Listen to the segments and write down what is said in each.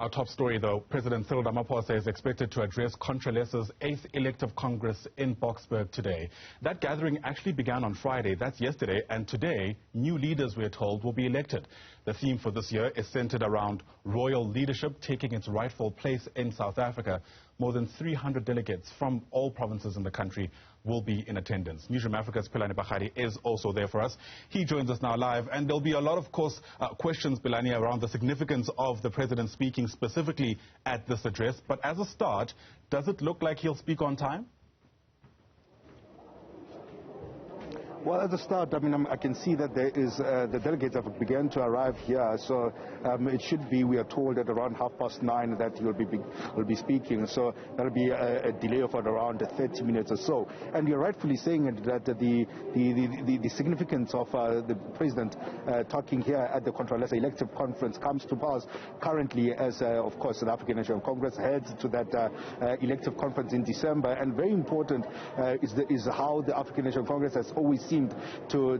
Our top story, though, President Cyril Ramaphosa is expected to address CONTRALESA's 8th Elective Congress in Boksburg today. That gathering actually began on Friday, that's yesterday, and today, new leaders, we're told, will be elected. The theme for this year is centered around royal leadership taking its rightful place in South Africa. More than 300 delegates from all provinces in the country will be in attendance. Newsroom Africa's Pelane Phakgadi is also there for us. He joins us now live, and there'll be a lot of course, questions, Pelane, around the significance of the president speaking specifically at this address. But as a start, does it look like he'll speak on time? Well, at the start, I can see that there is the delegates have begun to arrive here. So it should be, we are told, at around 9:30 that he will be speaking. So that'll be a delay of around 30 minutes or so. And you're rightfully saying that the significance of the president talking here at the CONTRALESA Elective Conference comes to pass currently as, of course, the African National Congress heads to that elective conference in December. And very important is how the African National Congress has always seemed to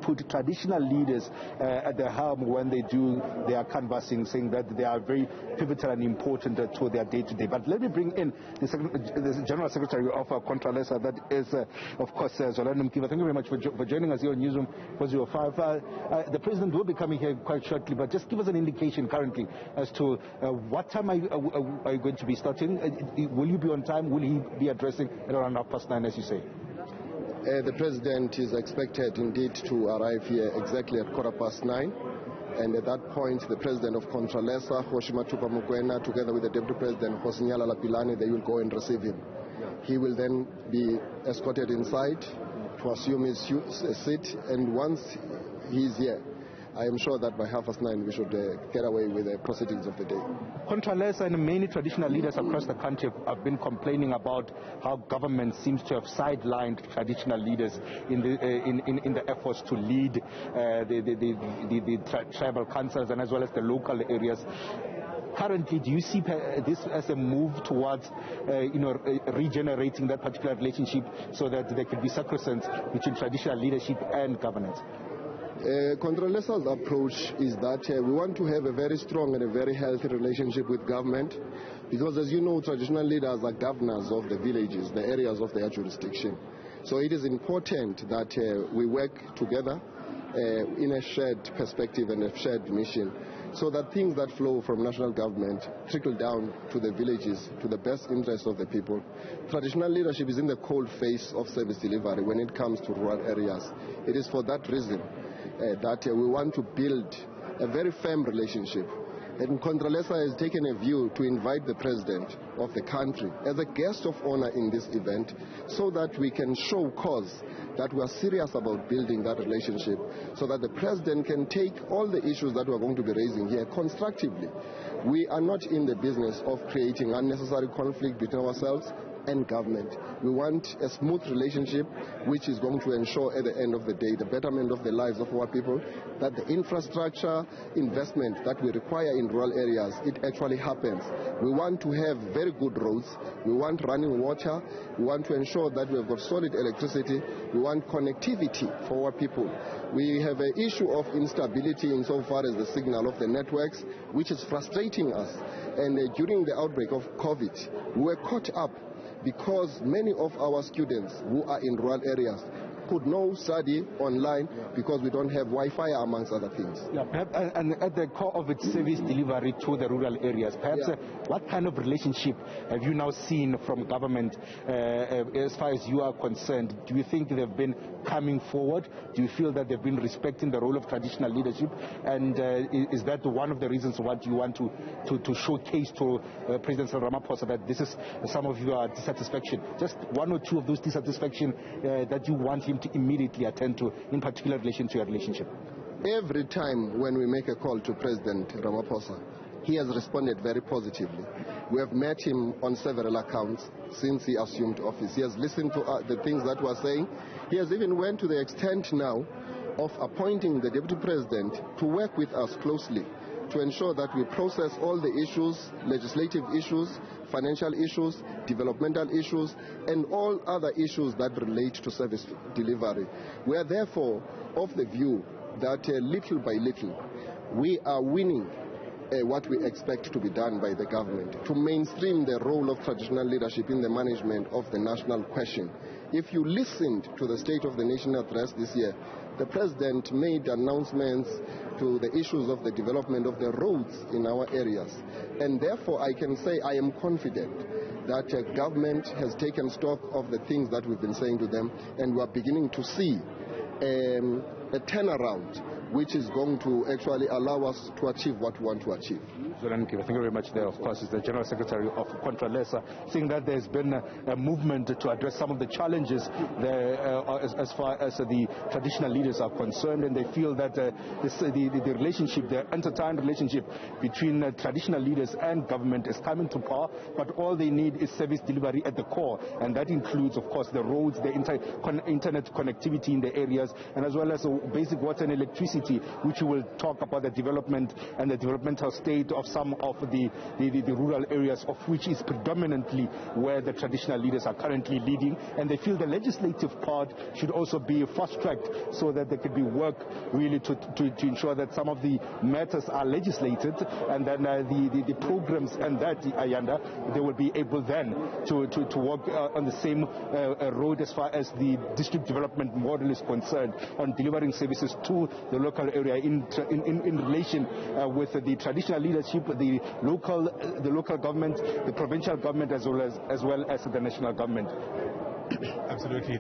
put traditional leaders at the helm when they do their canvassing, saying that they are very pivotal and important to their day-to-day. But let me bring in the General Secretary of CONTRALESA, that is, of course, Pelane Phakgadi. Thank you very much for joining us here on Newsroom 405. The President will be coming here quite shortly, but just give us an indication currently as to what time are you going to be starting? Will you be on time? Will he be addressing at around 9:30, as you say? The President is expected indeed to arrive here exactly at 9:15. And at that point, the President of CONTRALESA, Hoshimatupa Mukwena, together with the Deputy President, Hosinyala Lapilani, they will go and receive him. He will then be escorted inside to assume his seat, and once he is here, I am sure that by 9:30 we should get away with the proceedings of the day. CONTRALESA and many traditional leaders across the country have been complaining about how government seems to have sidelined traditional leaders in the efforts to lead the tribal councils and as well as the local areas. Currently, do you see this as a move towards, regenerating that particular relationship so that there could be sacrosanct between traditional leadership and governance? CONTRALESA's approach is that we want to have a very strong and a very healthy relationship with government, because as you know, traditional leaders are governors of the villages, the areas of their jurisdiction. So it is important that we work together in a shared perspective and a shared mission, so that things that flow from national government trickle down to the villages, to the best interest of the people. Traditional leadership is in the cold face of service delivery when it comes to rural areas. It is for that reason that we want to build a very firm relationship. And CONTRALESA has taken a view to invite the President of the country as a guest of honor in this event, so that we can show cause that we are serious about building that relationship, so that the President can take all the issues that we are going to be raising here constructively. We are not in the business of creating unnecessary conflict between ourselves and government. We want a smooth relationship which is going to ensure at the end of the day the betterment of the lives of our people, that the infrastructure investment that we require in rural areas, it actually happens. We want to have very good roads, we want running water, we want to ensure that we have got solid electricity, we want connectivity for our people. We have an issue of instability insofar as the signal of the networks, which is frustrating us. And during the outbreak of COVID, we were caught up because many of our students who are in rural areas could not study online because we don't have Wi-Fi, amongst other things. Yeah, and at the core of its service delivery to the rural areas, perhaps what kind of relationship have you now seen from government as far as you are concerned? Do you think they've been coming forward? Do you feel that they've been respecting the role of traditional leadership? And is that one of the reasons what you want to showcase to President Cyril Ramaphosa, that this is some of your dissatisfaction? Just one or two of those dissatisfaction that you want him to immediately attend to, in particular relation to your relationship? Every time when we make a call to President Ramaphosa, he has responded very positively. We have met him on several accounts since he assumed office. He has listened to the things that we are saying. He has even went to the extent now of appointing the Deputy President to work with us closely to ensure that we process all the issues, legislative issues, financial issues, developmental issues, and all other issues that relate to service delivery. We are therefore of the view that little by little we are winning what we expect to be done by the government, to mainstream the role of traditional leadership in the management of the national question. If you listened to the State of the Nation address this year, the President made announcements to the issues of the development of the roads in our areas. And therefore, I can say I am confident that government has taken stock of the things that we've been saying to them, and we are beginning to see a turnaround which is going to actually allow us to achieve what we want to achieve. Thank you very much. There, of course, is the General Secretary of CONTRALESA, saying that there's been a movement to address some of the challenges there, as far as the traditional leaders are concerned, and they feel that the relationship, the intertwined relationship between traditional leaders and government is coming to power, but all they need is service delivery at the core, and that includes, of course, the roads, the internet connectivity in the areas, and as well as basic water and electricity, which we will talk about the development and the developmental state of some of the rural areas, of which is predominantly where the traditional leaders are currently leading. And they feel the legislative part should also be fast-tracked so that there could be work really to ensure that some of the matters are legislated, and then the programs and that, they will be able then to work on the same road as far as the district development model is concerned, on delivering services to the local area in relation with the traditional leadership, the local government, the provincial government, as well as the national government. Absolutely.